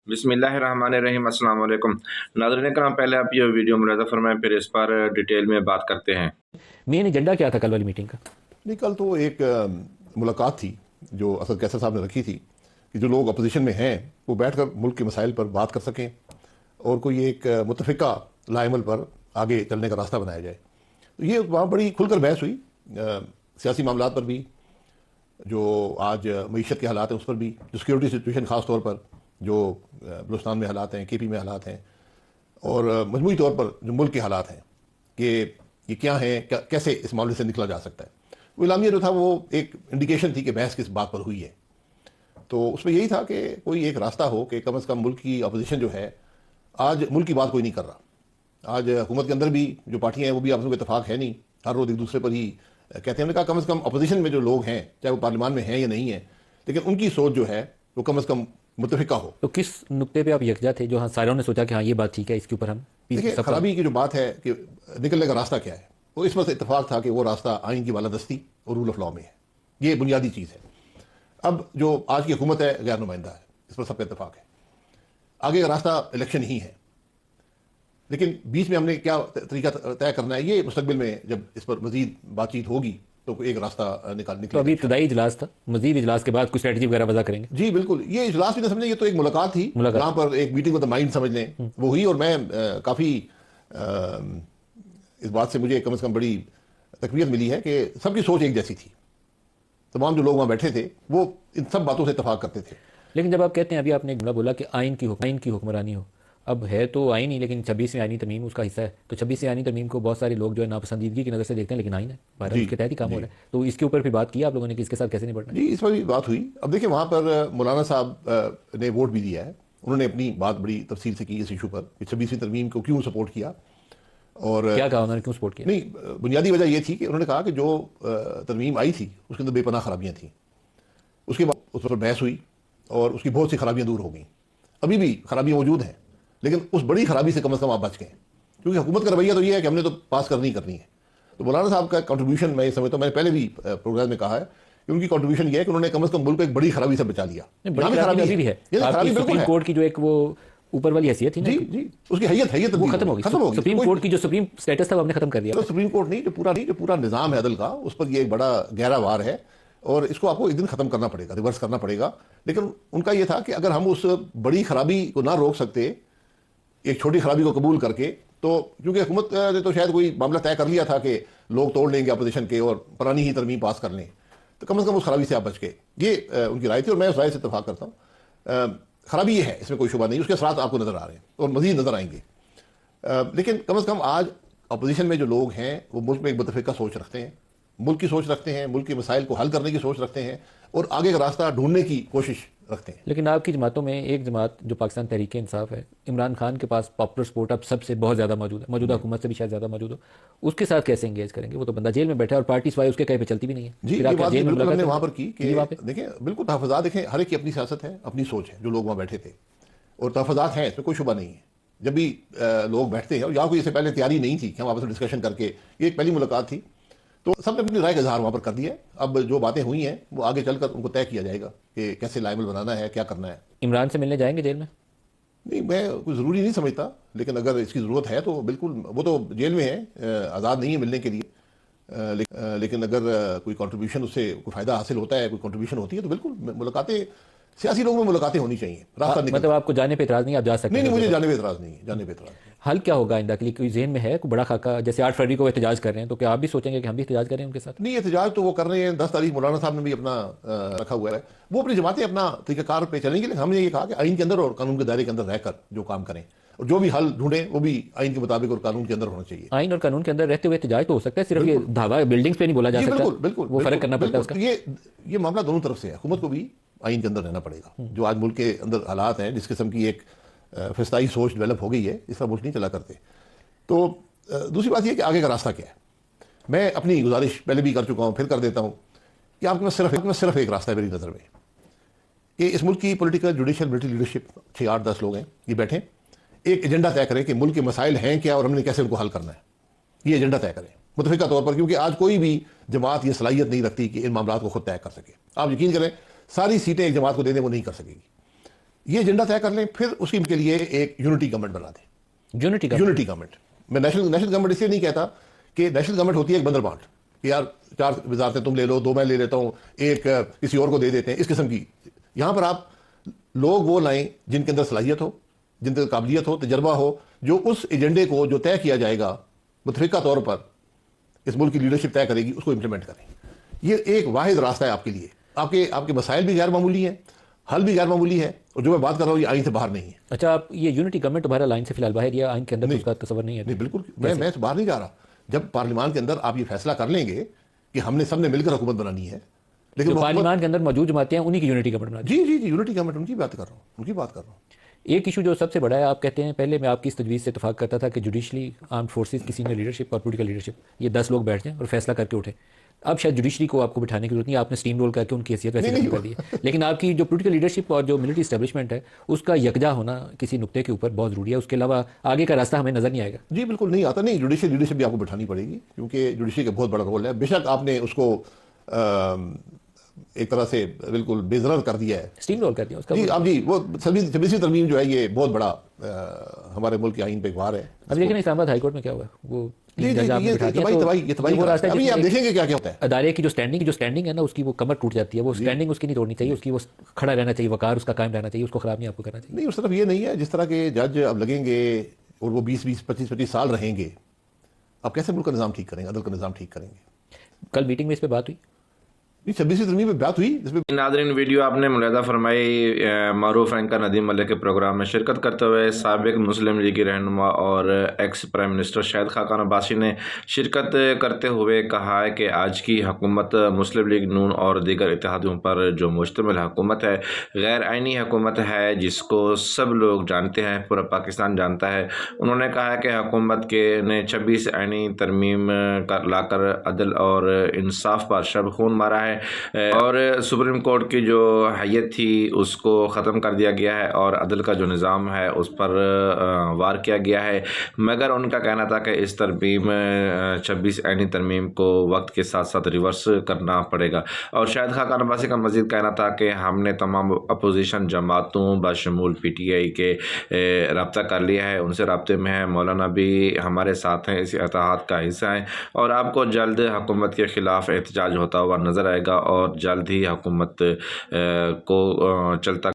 बिस्मिल्लाहिर्रहमानिर्रहीम। अस्सलाम वालेकुम। नाज़रीन करام, पहले आप ये वीडियो मुलाज़ा फरमाएं, फिर इस पर डिटेल में बात करते हैं। मेन एजेंडा क्या था कल वाली मीटिंग का? नहीं, कल तो एक मुलाकात थी जो असद कैसर साहब ने रखी थी कि जो लोग अपोजिशन में हैं वो बैठकर मुल्क के मसाइल पर बात कर सकें और कोई एक मुतफ़िका लाइमल पर आगे चलने का रास्ता बनाया जाए। तो ये वहाँ बड़ी खुलकर बहस हुई, सियासी मामलात पर भी, जो आज मईशत के हालात हैं उस पर भी, जो सिक्योरिटी सिचुएशन ख़ास तौर पर जो बलूचिस्तान में हालात हैं, KP में हालात हैं, और मजमूई तौर पर जो मुल्क के हालात हैं कि ये क्या है, कैसे इस मामले से निकला जा सकता है। वो इलामिया जो था वो एक इंडिकेशन थी कि बहस किस बात पर हुई है। तो उसमें यही था कि कोई एक रास्ता हो कि कम से कम मुल्क की अपोजिशन जो है, आज मुल्क की बात कोई नहीं कर रहा। आज हुकूमत के अंदर भी जो पार्टियां हैं वो भी आपस में इतफाक है नहीं, हर रोज़ एक दूसरे पर ही कहते हैं। हमने कहा कम से कम अपोजिशन में जो लोग हैं, चाहे वो पार्लियामान में हैं या नहीं है, लेकिन उनकी सोच जो है वो कम से कम मुतफिका हो। तो किस नुक्ते पे आप यकजा थे जो हाँ सारों ने सोचा कि हाँ ये बात ठीक है, इसके ऊपर हम देखिए, खराबी की जो बात है कि निकलने का रास्ता क्या है, वो इस पर इतफाक था कि वो रास्ता आइन की बालादस्ती और रूल ऑफ लॉ में है। ये बुनियादी चीज़ है। अब जो आज की हुकूमत है गैर नुमाइंदा है, इस पर सबका इतफाक है। आगे का रास्ता इलेक्शन ही है, लेकिन बीच में हमने क्या तरीका तय करना है, ये मुस्तकबिल में जब इस पर मजीद बातचीत होगी तो एक रास्ता निकल। तो अभी इब्तदाई इजलास था, मजीद इजलास के बाद कुछ स्ट्रेटजी वगैरह वजह करेंगे? जी बिल्कुल, ये इजलास भी ना समझें, ये तो एक मुलाकात थी जहाँ पर एक मीटिंग ऑफ द माइंड समझ लें वो हुई। और मैं काफ़ी इस बात से मुझे कम से कम बड़ी तकवीत मिली है कि सबकी सोच एक जैसी थी। तमाम जो लोग वहाँ बैठे थे वो इन सब बातों से इतफाक करते थे। लेकिन जब आप कहते हैं, अभी आपने एक जुमला बोला कि आइन की हुक्मरानी हो, अब है तो आइन ही, लेकिन 26वीं आइनी तरमीम उसका हिस्सा है। तो 26वीं आइनी तरमीम को बहुत सारे लोग जो है नापसंदीदगी की नज़र से देखते हैं, लेकिन आइन है, भारत उसके तहत ही काम हो रहा है। तो इसके ऊपर भी बात की आप लोगों ने कि इसके साथ कैसे निपटना है? जी, इस पर भी बात हुई। अब देखिए, वहाँ पर मौलाना साहब ने वोट भी दिया है, उन्होंने अपनी बात बड़ी तफसील से की इस इशू पर कि 26वीं तरमीम को क्यों सपोर्ट किया और क्या कहा उन्होंने, क्यों सपोर्ट किया? नहीं, बुनियादी वजह यह थी कि उन्होंने कहा कि जो तरमीम आई थी उसके अंदर बेपनाह खराबियाँ थी। उसके बाद उस पर बहस हुई और उसकी बहुत सी खराबियाँ दूर हो गई। अभी भी खराबियाँ मौजूद हैं, लेकिन उस बड़ी खराबी से कम आप बच गए, क्योंकि हुकूमत का रवैया तो ये है कि हमने तो पास करनी ही करनी है। तो मौलाना साहब का कंट्रीब्यूशन मैं समझता हूँ, मैंने पहले भी प्रोग्राम में कहा है कि उनकी कंट्रीब्यूशन ये है कि उन्होंने कम से कम मुल्क को एक बड़ी खराबी से बचा लिया। बड़ी खराबी अभी भी है, सुप्रीम कोर्ट की जो एक वो ऊपर वाली हैसियत थी ना, जी, उसकी हैसियत वो खत्म हो गई। सुप्रीम कोर्ट की जो सुप्रीम स्टेटस था वो हमने खत्म कर दिया। तो सुप्रीम कोर्ट नहीं, जो पूरा निज़ाम है अदल का, उस पर ये एक बड़ा गहरा वार है और इसको आपको एक दिन ख़त्म करना पड़ेगा, रिवर्स करना पड़ेगा। लेकिन उनका ये था कि अगर हम उस बड़ी खराबी को ना रोक सकते एक छोटी खराबी को कबूल करके, तो क्योंकि हुकूमत ने तो शायद कोई मामला तय कर लिया था कि लोग तोड़ लेंगे अपोजिशन के और पुरानी ही तरमीम पास कर लें, तो कम से कम उस खराबी से आप बच गए। ये उनकी राय थी और मैं उस राय से इत्तेफाक करता हूँ। खराबी ये है, इसमें कोई शुबा नहीं, उसके असरात आपको नज़र आ रहे हैं और मज़ीद नज़र आएंगे। लेकिन कम से कम आज अपोजिशन में जो लोग हैं वो मुल्क में एक मुतफ़िका सोच रखते हैं, मुल्क की सोच रखते हैं, मुल्क के मसाइल को हल करने की सोच रखते हैं और आगे का रास्ता ढूंढने की कोशिश रखते हैं। लेकिन आपकी जमातों में एक जमात जो पाकिस्तान तहरीक इंसाफ है, इमरान खान के पास पॉपुलर सपोर्ट अब सबसे बहुत ज़्यादा मौजूद है, मौजूदा हुकूमत से भी शायद ज़्यादा मौजूद हो, उसके साथ कैसे एंगेज करेंगे? वो तो बंदा जेल में बैठा है और पार्टी स्वाई उसके कहीं पे चलती भी नहीं है। जी, ये बात बिल्कुल हमने वहाँ पर की कि देखें, बिल्कुल तहफ़्फ़ुज़ात देखें, हर एक की अपनी सियासत है, अपनी सोच है। जो लोग वहाँ बैठे थे और तहफ़्फ़ुज़ात हैं, इसमें कोई शुबा नहीं है। जब भी लोग बैठते हैं, और यहाँ कोई इससे पहले तैयारी नहीं थी कि हम आपस में डिस्कशन करके, ये एक पहली मुलाकात थी, तो सबने अपनी राय का इजहार वहाँ पर कर दिया है। अब जो बातें हुई हैं वो आगे चलकर उनको तय किया जाएगा कि कैसे लाइमल बनाना है, क्या करना है। इमरान से मिलने जाएंगे जेल में? नहीं, मैं कोई ज़रूरी नहीं समझता, लेकिन अगर इसकी ज़रूरत है तो बिल्कुल, वो तो जेल में है, आज़ाद नहीं है मिलने के लिए। लेकिन अगर कोई कंट्रीब्यूशन, उससे कोई फ़ायदा हासिल होता है, कोई कंट्रीब्यूशन होती है, तो बिल्कुल मुलाकातें, सियासी लोगों में मुलाकातें होनी चाहिए। रास्ता मतलब आपको जाने पे इतराज़ नहीं, आप जा सकते हैं? नहीं, मुझे जाने पे इतराज़ नहीं है, जाने पे इतराज़ नहीं। हल क्या होगा आइंदा के लिए? कोई जहन में है कोई बड़ा खाका? जैसे 8 फरवरी को एहतजाज कर रहे हैं, तो क्या आप भी सोचेंगे कि हम भी एहतजाज करें उनके साथ? नहीं, एहतजाज तो वो कर रहे हैं, 10 तारीख मौलाना साहब ने भी अपना रखा हुआ है, वो अपनी जमातें अपना तरीक़ाकार पे चलेंगे। लेकिन हमने ये कहा कि आइन के अंदर और कानून के दायरे के अंदर रहकर जो काम करें और जो भी हल ढूंढें वो भी आइन के मुताबिक और कानून के अंदर होना चाहिए। आइन और कानून के अंदर रहते हुए एहतजाज तो हो सकता है, सिर्फ ये धावा बिल्डिंग्स पे नहीं बोला जा सकता। बिल्कुल बिल्कुल, वो फर्क करना पड़ता है उसका। ये मामला दोनों तरफ से है। हुकूमत को भी आइन के अंदर रहना पड़ेगा। जो आज मुल्क के अंदर हालात हैं, जिस किस्म की एक फिस्ताई सोच डेवलप हो गई है, इसका मुल्क नहीं चला करते। तो दूसरी बात यह कि आगे का रास्ता क्या है। मैं अपनी गुजारिश पहले भी कर चुका हूँ, फिर कर देता हूँ कि आपके पास सिर्फ एक रास्ता है मेरी नज़र में, कि इस मुल्क की पॉलिटिकल, जुडिशल, मिलिट्री लीडरशिप 6, 8, 10 लोग हैं, ये बैठें, एक एजेंडा तय करें कि मुल्क के मसाइल हैं क्या और हमने कैसे उनको हल करना है। ये एजेंडा तय करें मुतफ़िका तौर पर, क्योंकि आज कोई भी जमात ये सलाहियत नहीं रखती कि इन मामलों को खुद तय कर सके। आप यकीन करें, सारी सीटें एक जमात को देने वो नहीं कर सकेगी। یہ ایجنڈا طے کر لیں, پھر اسی کے لیے ایک یونٹی گورنمنٹ بنا دیں. یونٹی کا یونٹی گورنمنٹ, میں نیشنل گورنمنٹ اس لیے نہیں کہتا کہ نیشنل گورنمنٹ ہوتی ہے ایک بندر بانٹ کہ یار 4 وزارتیں تم لے لو, 2 میں لے لیتا ہوں, ایک کسی اور کو دے دیتے ہیں, اس قسم کی. یہاں پر آپ لوگ وہ لائیں جن کے اندر صلاحیت ہو, جن کے قابلیت ہو, تجربہ ہو, جو اس ایجنڈے کو جو طے کیا جائے گا متفقہ طور پر اس ملک کی لیڈرشپ طے کرے گی, اس کو امپلیمنٹ کریں. یہ ایک واحد راستہ ہے آپ کے لیے. آپ کے مسائل بھی غیر معمولی ہیں, حل بھی غیر معمولی ہے, اور جو میں بات کر رہا ہوں یہ آئین سے باہر نہیں ہے. اچھا, آپ یہ یونٹی گورنمنٹ تمہارا لائن سے فی الحال باہر, یا آئین کے اندر تو اس کا تصور نہیں ہے؟ نہیں بالکل, میں باہر نہیں جا رہا. جب پارلیمان کے اندر آپ یہ فیصلہ کر لیں گے کہ ہم نے سب نے مل کر حکومت بنانی ہے, لیکن پارلیمان کے اندر موجود جماعتیں ہیں انہی کی یونٹی گورنمنٹ بنا. جی یونٹی گورنمنٹ, ان کی بات کر رہا ہوں. ایک ایشو جو سب سے بڑا ہے, آپ کہتے ہیں پہلے میں آپ کی اس تجویز سے اتفاق کرتا تھا کہ جوڈیشلی آرمڈ فورسز کی سینئر لیڈرشپ اور پولیٹیکل لیڈرشپ یہ 10 لوگ بیٹھ جائیں اور فیصلہ کر کے اٹھیں. اب شاید جوڈیشری کو آپ کو بٹھانے کی ضرورت نہیں, آپ نے اسٹیم رول کر کے ان کی حیثیت ویسے ختم کر دی ہے. لیکن آپ کی جو پولیٹیکل لیڈرشپ اور جو ملٹری اسٹیبلشمنٹ ہے اس کا یکجا ہونا کسی نقطے کے اوپر بہت ضروری ہے. اس کے علاوہ آگے کا راستہ ہمیں نظر نہیں آئے گا. جی بالکل نہیں آتا. نہیں, جوڈیشل لیڈرشپ بھی آپ کو بٹھانی پڑے گی, کیونکہ جوڈیشری کا بہت بڑا رول ہے. بے شک آپ نے اس کو ایک طرح سے بالکل بے ضرر کر دیا ہے, اسٹیم رول کر دیا اس کا. جی اب جی وہ 26 ترمیم جو ہے یہ بہت بڑا ہمارے ملک کے آئین پہ ایک وار ہے. اب لیکن اسلام آباد ہائی کورٹ میں کیا ہوا, وہ ابھی آپ دیکھیں گے کیا ہوتا ہے. ادارے کی جو اسٹینڈنگ ہے نا, اس کی وہ کمر ٹوٹ جاتی ہے. وہ اسٹینڈنگ اس کی نہیں توڑنی چاہیے, اس کی وہ کھڑا رہنا چاہیے, وقار اس کا قائم رہنا چاہیے, اس کو خراب نہیں آپ کو کرنا چاہیے. نہیں, اس طرف یہ نہیں ہے. جس طرح کے جج اب لگیں گے اور وہ 20-25 سال رہیں گے, اب کیسے ملک کا نظام ٹھیک کریں گے, عدل کا نظام ٹھیک کریں گے؟ کل میٹنگ میں اس پہ بات ہوئی, 26 ترمیم پہ بات ہوئی جس میں ناظرین ویڈیو آپ نے ملاحظہ فرمائی. معروف اینکر ندیم ملک کے پروگرام میں شرکت کرتے ہوئے سابق مسلم لیگی رہنما اور ex prime minister Shahid Khaqan Abbasi نے شرکت کرتے ہوئے کہا ہے کہ آج کی حکومت مسلم لیگ نون اور دیگر اتحادیوں پر جو مشتمل حکومت ہے غیر آئینی حکومت ہے, جس کو سب لوگ جانتے ہیں, پورا پاکستان جانتا ہے. انہوں نے کہا کہ حکومت نے 26 آئینی ترمیم لا کر عدل اور انصاف پر شب خون مارا ہے, اور سپریم کورٹ کی جو حیت تھی اس کو ختم کر دیا گیا ہے, اور عدل کا جو نظام ہے اس پر وار کیا گیا ہے. مگر ان کا کہنا تھا کہ اس ترمیم 26 آئینی ترمیم کو وقت کے ساتھ ساتھ ریورس کرنا پڑے گا. اور شاہد خاقان عباسی کا مزید کہنا تھا کہ ہم نے تمام اپوزیشن جماعتوں بشمول پی ٹی آئی کے رابطہ کر لیا ہے, ان سے رابطے میں ہے. مولانا بھی ہمارے ساتھ ہیں, اس اتحاد کا حصہ ہیں, اور آپ کو جلد حکومت کے خلاف احتجاج ہوتا ہوا نظر آئے گا, اور جلد ہی حکومت کو چلتا